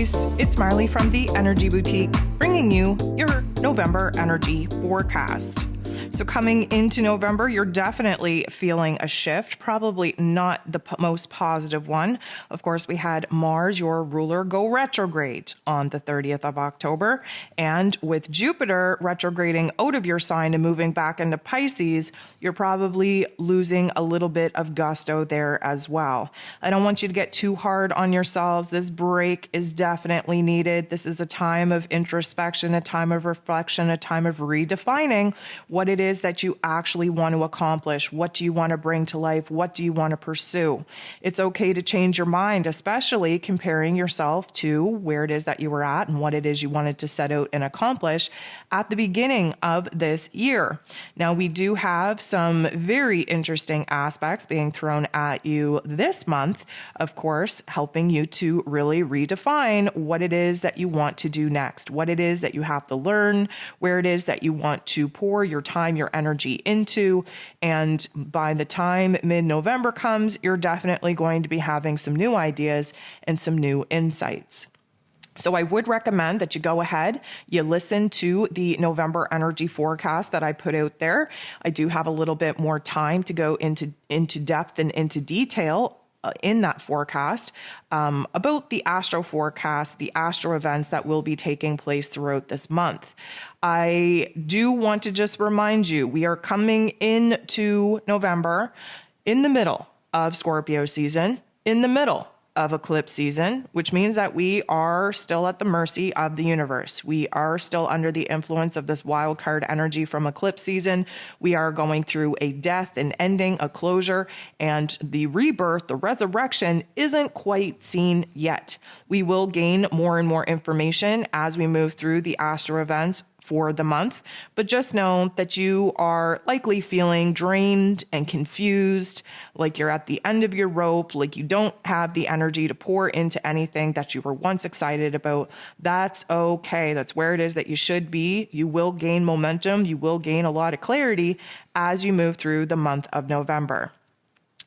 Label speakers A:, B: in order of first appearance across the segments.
A: Aries, it's Marley from the Energy Boutique, bringing you your November energy forecast. So coming into November, you're definitely feeling a shift, probably not the most positive one. Of course, we had Mars, your ruler, go retrograde on the 30th of October. And with Jupiter retrograding out of your sign and moving back into Pisces, you're probably losing a little bit of gusto there as well. I don't want you to get too hard on yourselves. This break is definitely needed. This is a time of introspection, a time of reflection, a time of redefining what it is that you actually want to accomplish. What do you want to bring to life? What do you want to pursue? It's okay to change your mind, especially comparing yourself to where it is that you were at and what it is you wanted to set out and accomplish at the beginning of this year. Now, we do have some very interesting aspects being thrown at you this month, of course, helping you to really redefine what it is that you want to do next, what it is that you have to learn, where it is that you want to pour your time, your energy into. And by the time mid-November comes, you're definitely going to be having some new ideas and some new insights. So I would recommend that you go ahead, you listen to the November energy forecast that I put out there. I do have a little bit more time to go into depth and into detail in that forecast about the astro forecast, the astro events that will be taking place throughout this month. I do want to just remind you, we are coming into November in the middle of Scorpio season, in the middle of eclipse season, which means that we are still at the mercy of the universe. We are still under the influence of this wild card energy from eclipse season. We are going through a death, an ending, a closure, and the rebirth, the resurrection isn't quite seen yet. We will gain more and more information as we move through the astro events for the month, but just know that you are likely feeling drained and confused, like you're at the end of your rope, like you don't have the energy to pour into anything that you were once excited about. That's okay. That's where it is that you should be. You will gain momentum. You will gain a lot of clarity as you move through the month of November.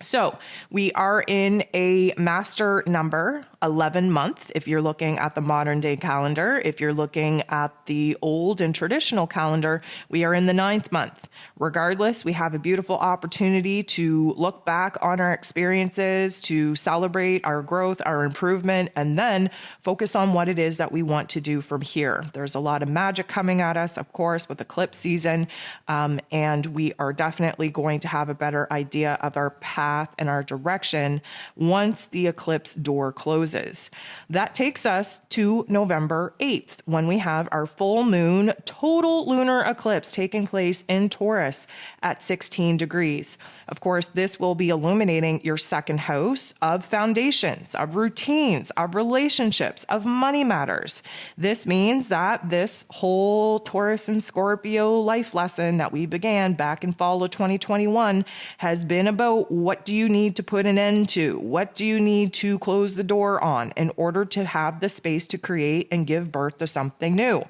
A: So we are in a master number 11 month. If you're looking at the modern day calendar, if you're looking at the old and traditional calendar, we are in the 9th month. Regardless, we have a beautiful opportunity to look back on our experiences, to celebrate our growth, our improvement, and then focus on what it is that we want to do from here. There's a lot of magic coming at us, of course, with eclipse season, and we are definitely going to have a better idea of our path and our direction once the eclipse door closes. That takes us to November 8th, when we have our full moon total lunar eclipse taking place in Taurus at 16 degrees. Of course, this will be illuminating your second house of foundations, of routines, of relationships, of money matters. This means that this whole Taurus and Scorpio life lesson that we began back in fall of 2021 has been about what do you need to put an end to? What do you need to close the door on in order to have the space to create and give birth to something new?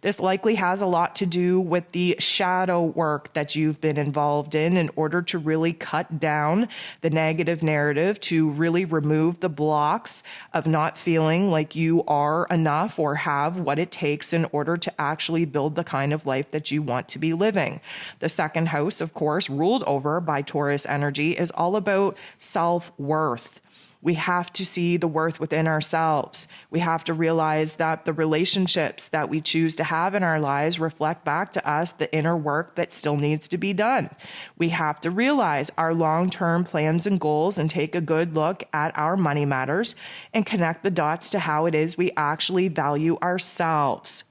A: This likely has a lot to do with the shadow work that you've been involved in order to really cut down the negative narrative, to really remove the blocks of not feeling like you are enough or have what it takes in order to actually build the kind of life that you want to be living. The second house, of course, ruled over by Taurus energy, is all about self-worth. We have to see the worth within ourselves. We have to realize that the relationships that we choose to have in our lives reflect back to us the inner work that still needs to be done. We have to realize our long-term plans and goals and take a good look at our money matters and connect the dots to how it is we actually value ourselves.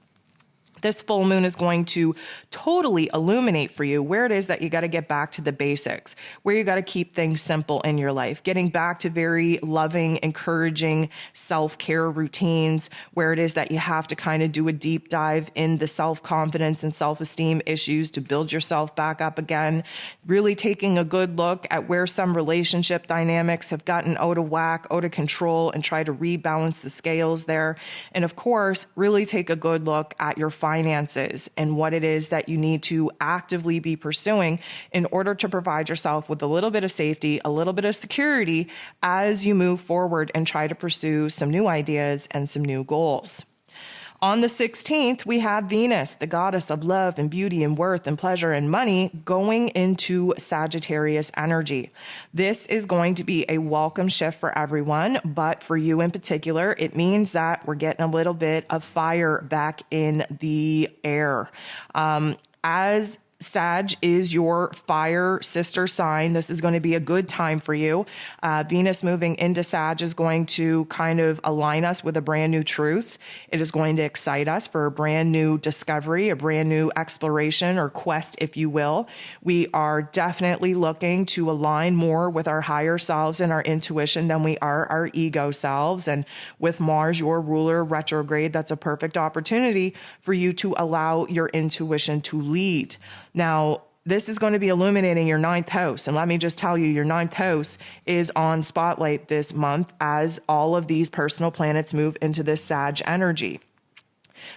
A: This full moon is going to totally illuminate for you where it is that you got to get back to the basics, where you got to keep things simple in your life, getting back to very loving, encouraging self-care routines, where it is that you have to kind of do a deep dive in the self-confidence and self-esteem issues to build yourself back up again, really taking a good look at where some relationship dynamics have gotten out of whack, out of control, and try to rebalance the scales there. And of course, really take a good look at your finances finances and what it is that you need to actively be pursuing in order to provide yourself with a little bit of safety, a little bit of security as you move forward and try to pursue some new ideas and some new goals. On the 16th, we have Venus, the goddess of love and beauty and worth and pleasure and money, going into Sagittarius energy. This is going to be a welcome shift for everyone, but for you in particular, it means that we're getting a little bit of fire back in the air. As Sag is your fire sister sign, this is going to be a good time for you. Venus moving into Sag is going to kind of align us with a brand new truth. It is going to excite us for a brand new discovery, a brand new exploration or quest, if you will. We are definitely looking to align more with our higher selves and our intuition than we are our ego selves. And with Mars, your ruler, retrograde, that's a perfect opportunity for you to allow your intuition to lead. Now, this is going to be illuminating your 9th house. And let me just tell you, your 9th house is on spotlight this month as all of these personal planets move into this Sag energy.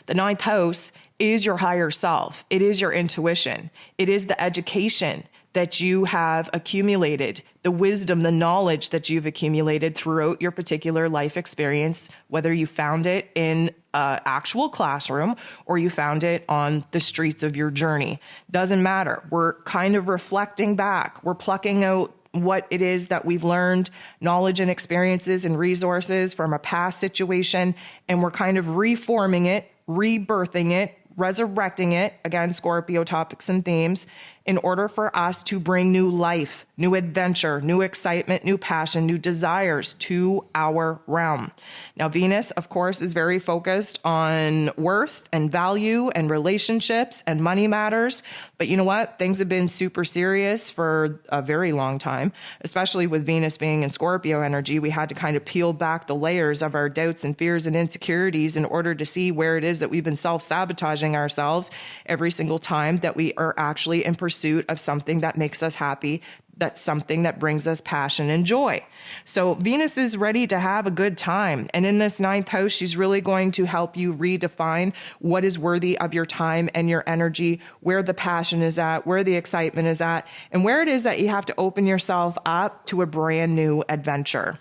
A: The 9th house is your higher self. It is your intuition. It is the education that you have accumulated, the wisdom, the knowledge that you've accumulated throughout your particular life experience, whether you found it in an actual classroom or you found it on the streets of your journey. Doesn't matter. We're kind of reflecting back. We're plucking out what it is that we've learned, knowledge and experiences and resources from a past situation, and we're kind of reforming it, rebirthing it, resurrecting it, again, Scorpio topics and themes, in order for us to bring new life, new adventure, new excitement, new passion, new desires to our realm. Now, Venus, of course, is very focused on worth and value and relationships and money matters. But you know what? Things have been super serious for a very long time, especially with Venus being in Scorpio energy. We had to kind of peel back the layers of our doubts and fears and insecurities in order to see where it is that we've been self-sabotaging ourselves every single time that we are actually in pursuit of something that makes us happy, that's something that brings us passion and joy. So Venus is ready to have a good time. And in this 9th house, she's really going to help you redefine what is worthy of your time and your energy, where the passion is at, where the excitement is at, and where it is that you have to open yourself up to a brand new adventure.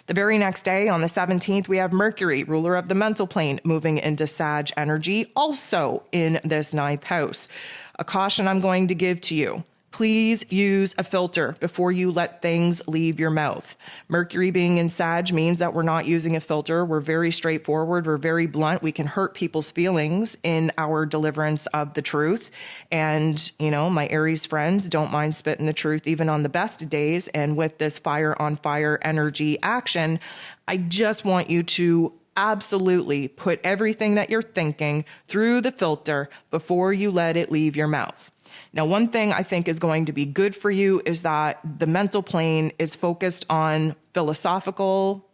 A: The very next day, on the 17th, we have Mercury, ruler of the mental plane, moving into Sag energy, also in this 9th house. A caution I'm going to give to you. Please use a filter before you let things leave your mouth. Mercury being in Sag means that we're not using a filter. We're very straightforward. We're very blunt. We can hurt people's feelings in our deliverance of the truth. And, you know, my Aries friends don't mind spitting the truth even on the best days. And with this fire on fire energy action, I just want you to absolutely put everything that you're thinking through the filter before you let it leave your mouth. Now, one thing I think is going to be good for you is that the mental plane is focused on philosophical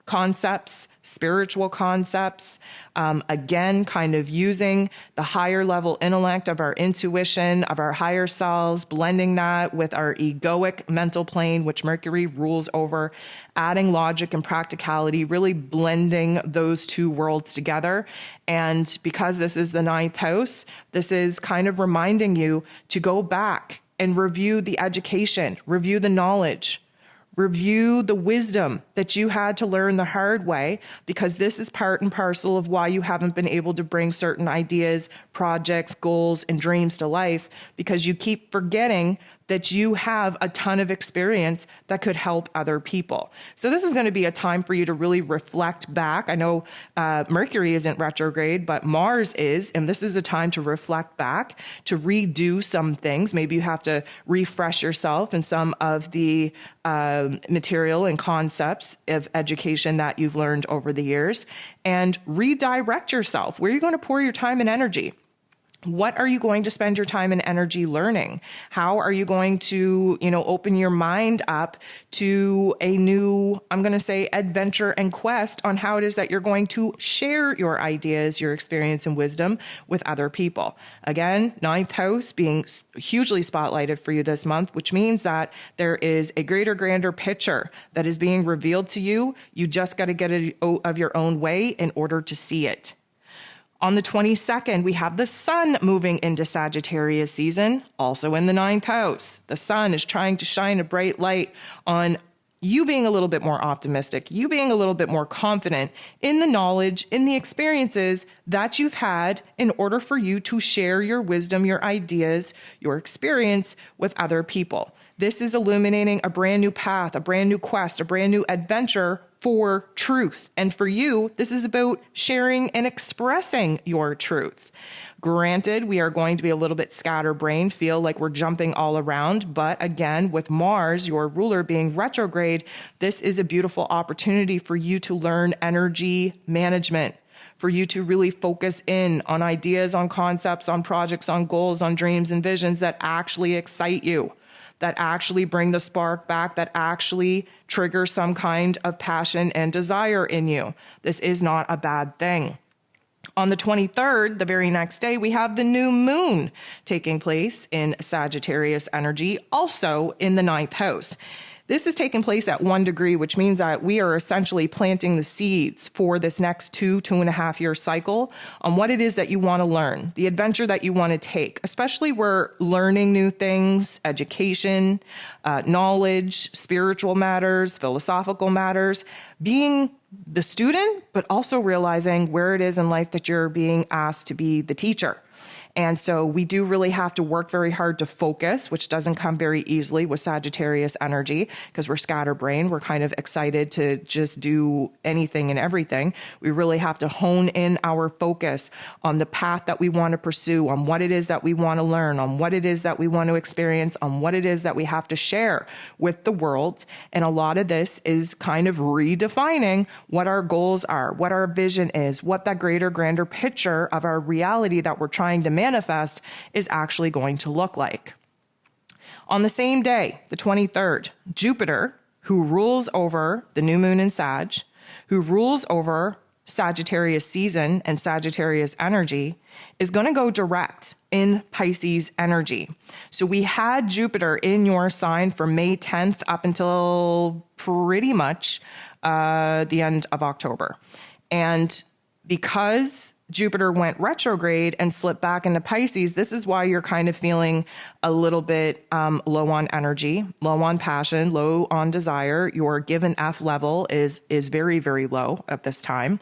A: concepts, spiritual concepts, again, kind of using the higher level intellect of our intuition, of our higher selves, blending that with our egoic mental plane, which Mercury rules over, adding logic and practicality, really blending those two worlds together. And because this is the 9th house, this is kind of reminding you to go back and review the education, review the knowledge, review the wisdom that you had to learn the hard way, because this is part and parcel of why you haven't been able to bring certain ideas, projects, goals, and dreams to life, because you keep forgetting that you have a ton of experience that could help other people. So this is going to be a time for you to really reflect back. I know Mercury isn't retrograde, but Mars is, and this is a time to reflect back, to redo some things. Maybe you have to refresh yourself in some of the material and concepts of education that you've learned over the years, and redirect yourself. Where are you going to pour your time and energy? What are you going to spend your time and energy learning? How are you going to, open your mind up to a new, I'm going to say, adventure and quest on how it is that you're going to share your ideas, your experience and wisdom with other people? Again, 9th house being hugely spotlighted for you this month, which means that there is a greater, grander picture that is being revealed to you. You just got to get it out of your own way in order to see it. On the 22nd, we have the sun moving into Sagittarius season, also in the 9th house. The sun is trying to shine a bright light on you being a little bit more optimistic, you being a little bit more confident in the knowledge, in the experiences that you've had in order for you to share your wisdom, your ideas, your experience with other people. This is illuminating a brand new path, a brand new quest, a brand new adventure for truth. And for you, this is about sharing and expressing your truth. Granted, we are going to be a little bit scatterbrained, feel like we're jumping all around. But again, with Mars, your ruler, being retrograde, this is a beautiful opportunity for you to learn energy management, for you to really focus in on ideas, on concepts, on projects, on goals, on dreams and visions that actually excite you, that actually bring the spark back, that actually trigger some kind of passion and desire in you. This is not a bad thing. On the 23rd, the very next day, we have the new moon taking place in Sagittarius energy, also in the 9th house. This is taking place at 1 degree, which means that we are essentially planting the seeds for this next 2.5 year cycle on what it is that you want to learn, the adventure that you want to take, especially where learning new things, education, knowledge, spiritual matters, philosophical matters, being the student, but also realizing where it is in life that you're being asked to be the teacher. And so we do really have to work very hard to focus, which doesn't come very easily with Sagittarius energy because we're scatterbrained. We're kind of excited to just do anything and everything. We really have to hone in our focus on the path that we want to pursue, on what it is that we want to learn, on what it is that we want to experience, on what it is that we have to share with the world. And a lot of this is kind of redefining what our goals are, what our vision is, what that greater, grander picture of our reality that we're trying to manifest is actually going to look like. On the same day, the 23rd, Jupiter, who rules over the new moon in Sag, who rules over Sagittarius season and Sagittarius energy, is going to go direct in Pisces energy. So we had Jupiter in your sign from May 10th up until pretty much the end of October. And because Jupiter went retrograde and slipped back into Pisces, this is why you're kind of feeling a little bit low on energy, low on passion, low on desire. Your given F level is very, very low at this time.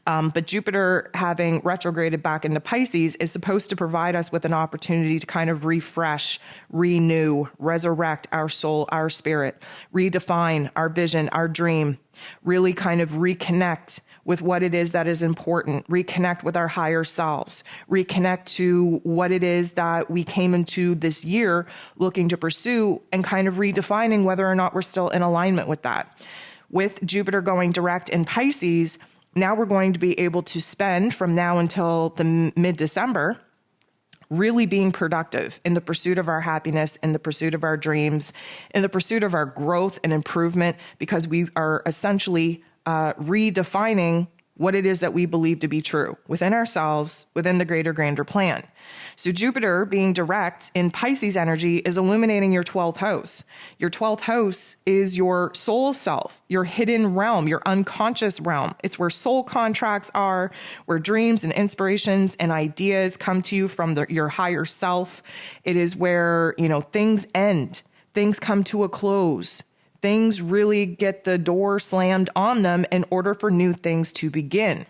A: But Jupiter having retrograded back into Pisces is supposed to provide us with an opportunity to kind of refresh, renew, resurrect our soul, our spirit, redefine our vision, our dream, really kind of reconnect with what it is that is important, reconnect with our higher selves, reconnect to what it is that we came into this year looking to pursue, and kind of redefining whether or not we're still in alignment with that. With Jupiter going direct in Pisces, now we're going to be able to spend from now until the mid-December really being productive in the pursuit of our happiness, in the pursuit of our dreams, in the pursuit of our growth and improvement, because we are essentially redefining what it is that we believe to be true within ourselves, within the greater, grander plan. So Jupiter being direct in Pisces energy is illuminating your 12th house. Your 12th house is your soul self, your hidden realm, your unconscious realm. It's where soul contracts are, where dreams and inspirations and ideas come to you from your higher self. It is where, things end, things come to a close. Things really get the door slammed on them in order for new things to begin.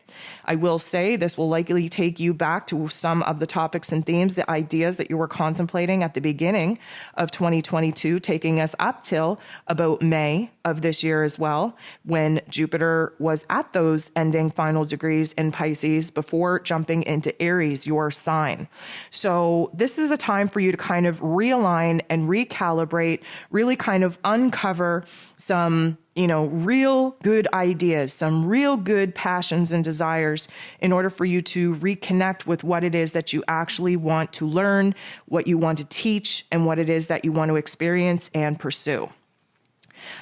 A: I will say this will likely take you back to some of the topics and themes, the ideas that you were contemplating at the beginning of 2022, taking us up till about May of this year as well, when Jupiter was at those ending final degrees in Pisces before jumping into Aries, your sign. So this is a time for you to kind of realign and recalibrate, really kind of uncover some, real good ideas, some real good passions and desires in order for you to reconnect with what it is that you actually want to learn, what you want to teach, and what it is that you want to experience and pursue.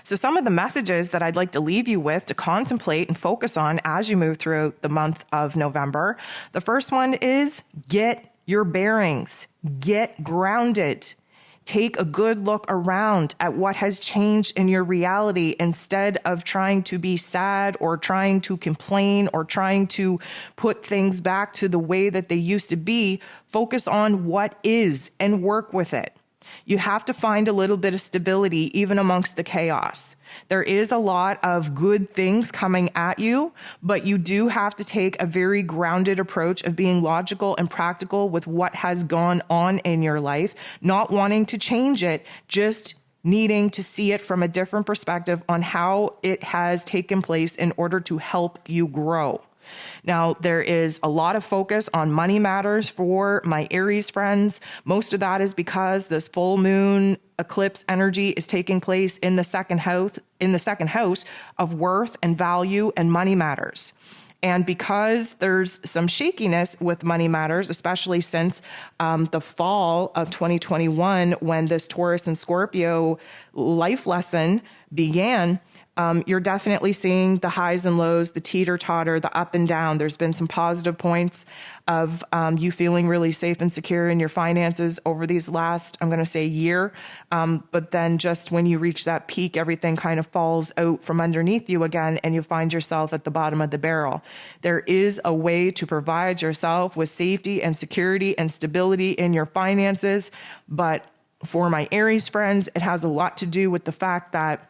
A: So some of the messages that I'd like to leave you with to contemplate and focus on as you move through the month of November. The first one is get your bearings, get grounded. Take a good look around at what has changed in your reality instead of trying to be sad or trying to complain or trying to put things back to the way that they used to be. Focus on what is and work with it. You have to find a little bit of stability even amongst the chaos. There is a lot of good things coming at you, but you do have to take a very grounded approach of being logical and practical with what has gone on in your life, not wanting to change it, just needing to see it from a different perspective on how it has taken place in order to help you grow. Now, there is a lot of focus on money matters for my Aries friends. Most of that is because this full moon eclipse energy is taking place in the second house of worth and value and money matters. And because there's some shakiness with money matters, especially since the fall of 2021, when this Taurus and Scorpio life lesson began, you're definitely seeing the highs and lows, the teeter-totter, the up and down. There's been some positive points of you feeling really safe and secure in your finances over these last, I'm going to say, year. But then just when you reach that peak, everything kind of falls out from underneath you again, and you find yourself at the bottom of the barrel. There is a way to provide yourself with safety and security and stability in your finances. But for my Aries friends, it has a lot to do with the fact that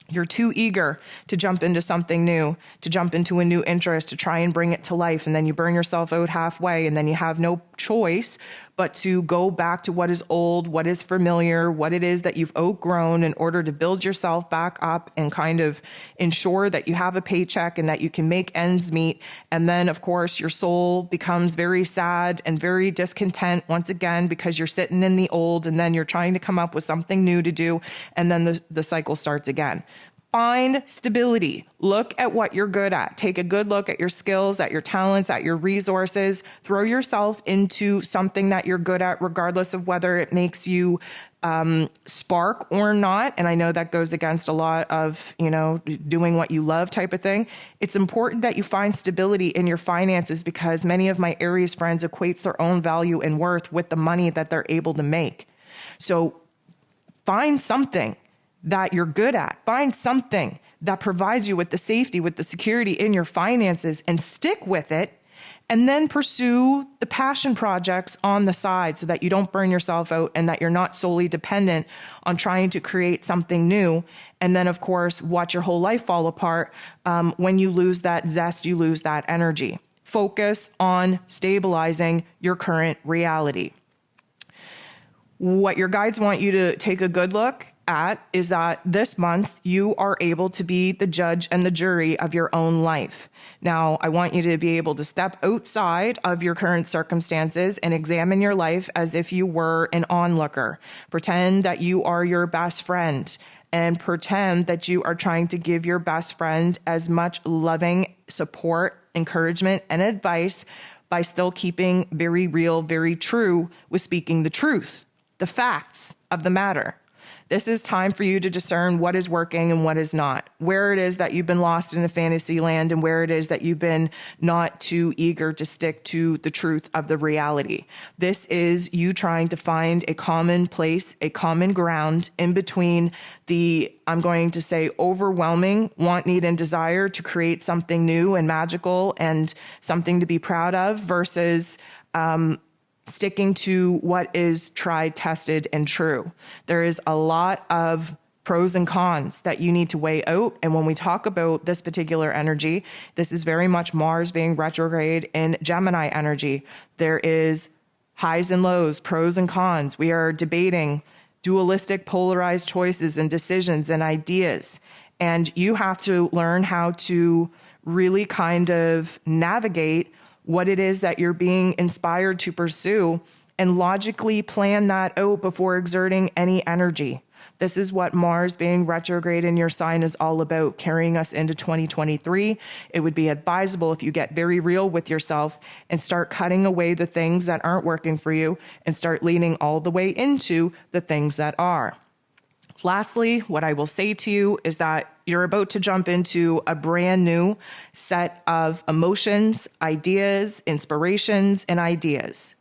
A: you're too eager to jump into something new, to jump into a new interest, to try and bring it to life. And then you burn yourself out halfway, and then you have no choice but to go back to what is old, what is familiar, what it is that you've outgrown in order to build yourself back up and kind of ensure that you have a paycheck and that you can make ends meet. And then, of course, your soul becomes very sad and very discontent once again because you're sitting in the old, and then you're trying to come up with something new to do. And then the cycle starts again. Find stability. Look at what you're good at. Take a good look at your skills, at your talents, at your resources. Throw yourself into something that you're good at, regardless of whether it makes you spark or not. And I know that goes against a lot of, doing what you love type of thing. It's important that you find stability in your finances because many of my Aries friends equates their own value and worth with the money that they're able to make. So find something that you're good at. Find something that provides you with the safety, with the security in your finances, and stick with it. And then pursue the passion projects on the side so that you don't burn yourself out and that you're not solely dependent on trying to create something new. And then, of course, watch your whole life fall apart. When you lose that zest, you lose that energy. Focus on stabilizing your current reality. What your guides want you to take a good look at is that this month you are able to be the judge and the jury of your own life. Now, I want you to be able to step outside of your current circumstances and examine your life as if you were an onlooker. Pretend that you are your best friend and pretend that you are trying to give your best friend as much loving support, encouragement, and advice by still keeping very real, very true with speaking the truth, the facts of the matter. This is time for you to discern what is working and what is not, where it is that you've been lost in a fantasy land and where it is that you've been not too eager to stick to the truth of the reality. This is you trying to find a common place, a common ground in between the, I'm going to say, overwhelming want, need, and desire to create something new and magical and something to be proud of versus sticking to what is tried, tested, and true. There is a lot of pros and cons that you need to weigh out. And when we talk about this particular energy, this is very much Mars being retrograde in Gemini energy. There is highs and lows, pros and cons. We are debating dualistic, polarized choices and decisions and ideas. And you have to learn how to really kind of navigate what it is that you're being inspired to pursue and logically plan that out before exerting any energy. This is what Mars being retrograde in your sign is all about, carrying us into 2023. It would be advisable if you get very real with yourself and start cutting away the things that aren't working for you and start leaning all the way into the things that are. Lastly, what I will say to you is that you're about to jump into a brand new set of emotions, ideas, inspirations, and ideas.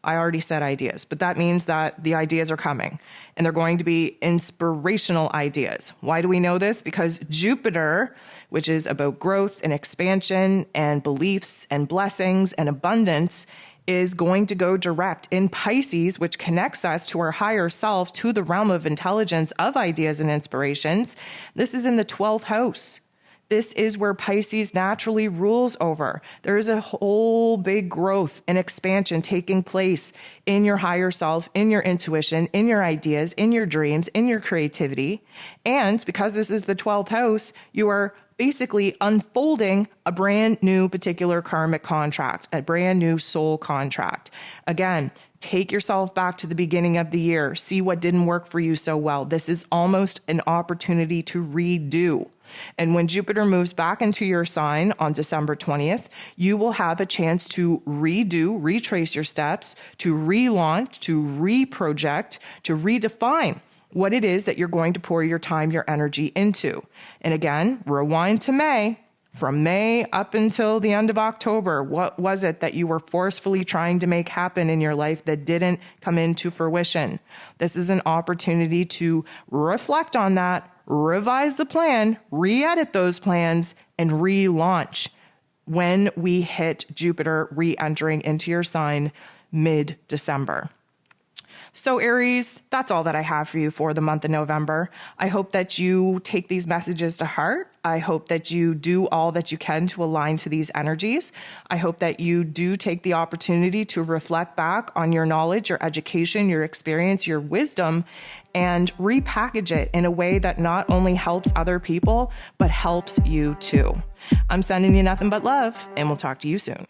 A: I already said ideas, but that means that the ideas are coming and they're going to be inspirational ideas. Why do we know this? Because Jupiter, which is about growth and expansion and beliefs and blessings and abundance, is going to go direct in Pisces, which connects us to our higher self, to the realm of intelligence of ideas and inspirations. This is in the 12th house. This is where Pisces naturally rules over. There is a whole big growth and expansion taking place in your higher self, in your intuition, in your ideas, in your dreams, in your creativity. And because this is the 12th house, you are basically unfolding a brand new particular karmic contract, a brand new soul contract. Again, take yourself back to the beginning of the year. See what didn't work for you so well. This is almost an opportunity to redo. And when Jupiter moves back into your sign on December 20th, you will have a chance to redo, retrace your steps, to relaunch, to reproject, to redefine what it is that you're going to pour your time, your energy into. And again, rewind to May. From May up until the end of October, what was it that you were forcefully trying to make happen in your life that didn't come into fruition? This is an opportunity to reflect on that, revise the plan, re-edit those plans, and relaunch when we hit Jupiter re-entering into your sign mid-December. So Aries, that's all that I have for you for the month of November. I hope that you take these messages to heart. I hope that you do all that you can to align to these energies. I hope that you do take the opportunity to reflect back on your knowledge, your education, your experience, your wisdom, and repackage it in a way that not only helps other people, but helps you too. I'm sending you nothing but love, and we'll talk to you soon.